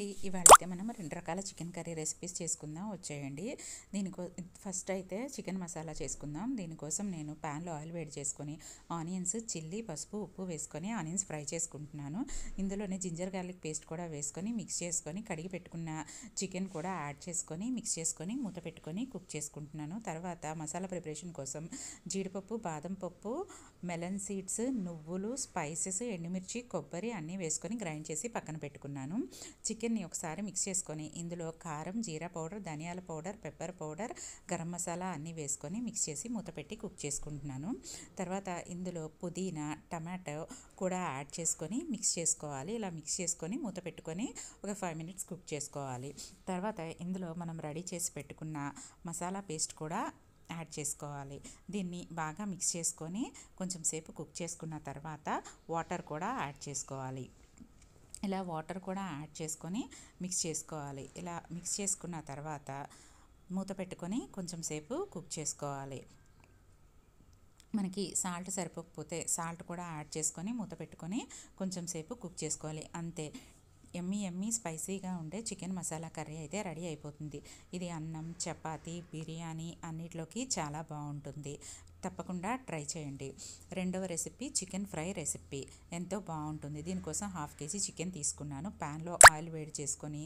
అండి, ఇవాళైతే మనం 2 రకాల చికెన్ కర్రీ రెసిపీస్ చేసుకుందాం. వచ్చేయండి. ఫస్ట్ అయితే చికెన్ మసాలా చేసుకుందాం. దీనికోసం నేను ప్యాన్లో ఆయిల్ వేడి చేసుకొని ఆనియన్స్, చిల్లీ, పసుపు, ఉప్పు వేసుకొని ఆనియన్స్ ఫ్రై చేసుకుంటున్నాను. ఇందులోనే జింజర్ గార్లిక్ పేస్ట్ కూడా వేసుకొని మిక్స్ చేసుకొని కడిగి పెట్టుకున్న చికెన్ కూడా యాడ్ చేసుకొని మిక్స్ చేసుకొని మూత పెట్టుకొని కుక్ చేసుకుంటున్నాను. తర్వాత మసాలా ప్రిపరేషన్ కోసం జీడిపప్పు, బాదం పప్పు, మెలన్ సీడ్స్, నువ్వులు, స్పైసెస్, ఎండుమిర్చి, కొబ్బరి అన్నీ వేసుకొని గ్రైండ్ చేసి పక్కన పెట్టుకున్నాను. చికెన్ని ఒకసారి మిక్స్ చేసుకొని ఇందులో కారం, జీరా పౌడర్, ధనియాల powder, pepper powder, garam masala అన్నీ వేసుకొని మిక్స్ చేసి మూత పెట్టి కుక్ చేసుకుంటున్నాను. తర్వాత ఇందులో పుదీనా, టమాటో కూడా యాడ్ చేసుకొని మిక్స్ చేసుకోవాలి. ఇలా మిక్స్ చేసుకొని మూత పెట్టుకొని ఒక 5 మినిట్స్ కుక్ చేసుకోవాలి. తర్వాత ఇందులో మనం రెడీ చేసి పెట్టుకున్న మసాలా పేస్ట్ కూడా యాడ్ చేసుకోవాలి. దీన్ని బాగా మిక్స్ చేసుకొని కొంచెం సేపు కుక్ చేసుకున్న తర్వాత వాటర్ కూడా యాడ్ చేసుకోవాలి. ఇలా వాటర్ కూడా యాడ్ చేసుకొని మిక్స్ చేసుకోవాలి. ఇలా మిక్స్ చేసుకున్న తర్వాత మూత పెట్టుకొని కొంచెం సేపు కుక్ చేసుకోవాలి. మనకి సాల్ట్ సరిపోకపోతే సాల్ట్ కూడా యాడ్ చేసుకొని మూత పెట్టుకొని కొంచెం సేపు కుక్ చేసుకోవాలి. అంతే, ఎమ్మీ స్పైసీగా ఉండే చికెన్ మసాలా కర్రీ అయితే రెడీ అయిపోతుంది. ఇది అన్నం, చపాతీ, బిర్యానీ అన్నిట్లోకి చాలా బాగుంటుంది. తప్పకుండా ట్రై చేయండి. రెండవ రెసిపీ చికెన్ ఫ్రై రెసిపీ ఎంతో బాగుంటుంది. దీనికోసం 1/2 కేజీ చికెన్ తీసుకున్నాను. ప్యాన్లో ఆయిల్ వేడి చేసుకొని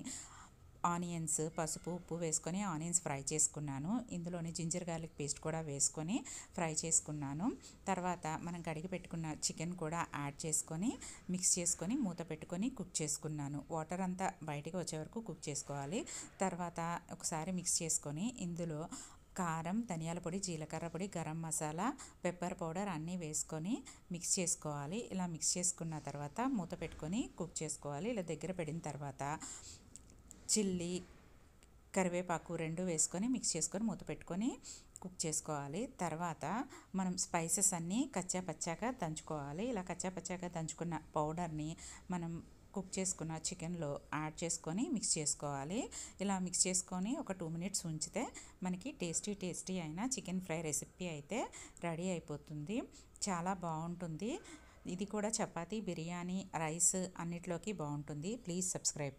ఆనియన్స్, పసుపు, ఉప్పు వేసుకొని ఆనియన్స్ ఫ్రై చేసుకున్నాను. ఇందులోని జింజర్ గార్లిక్ పేస్ట్ కూడా వేసుకొని ఫ్రై చేసుకున్నాను. తర్వాత మనం కడిగి పెట్టుకున్న చికెన్ కూడా యాడ్ చేసుకొని మిక్స్ చేసుకొని మూత పెట్టుకొని కుక్ చేసుకున్నాను. వాటర్ అంతా బయటికి వచ్చే వరకు కుక్ చేసుకోవాలి. తర్వాత ఒకసారి మిక్స్ చేసుకొని ఇందులో కారం, ధనియాల పొడి, జీలకర్ర పొడి, గరం మసాలా, పెప్పర్ పౌడర్ అన్నీ వేసుకొని మిక్స్ చేసుకోవాలి. ఇలా మిక్స్ చేసుకున్న తర్వాత మూత పెట్టుకొని కుక్ చేసుకోవాలి. ఇలా దగ్గర పడిన తర్వాత చిల్లీ, కరివేపాకు 2 వేసుకొని మిక్స్ చేసుకొని మూత పెట్టుకొని కుక్ చేసుకోవాలి. తర్వాత మనం స్పైసెస్ అన్నీ కచ్చా పచ్చాగా దంచుకోవాలి. ఇలా కచ్చా పచ్చాగా దంచుకున్న పౌడర్ని మనం కుక్ చేసుకున్న చికెన్లో యాడ్ చేసుకొని మిక్స్ చేసుకోవాలి. ఇలా మిక్స్ చేసుకొని ఒక 2 మినిట్స్ ఉంచితే మనకి టేస్టీ అయిన చికెన్ ఫ్రై రెసిపీ అయితే రెడీ అయిపోతుంది. చాలా బాగుంటుంది. ఇది కూడా చపాతీ, బిర్యానీ, రైస్ అన్నిట్లోకి బాగుంటుంది. Please subscribe.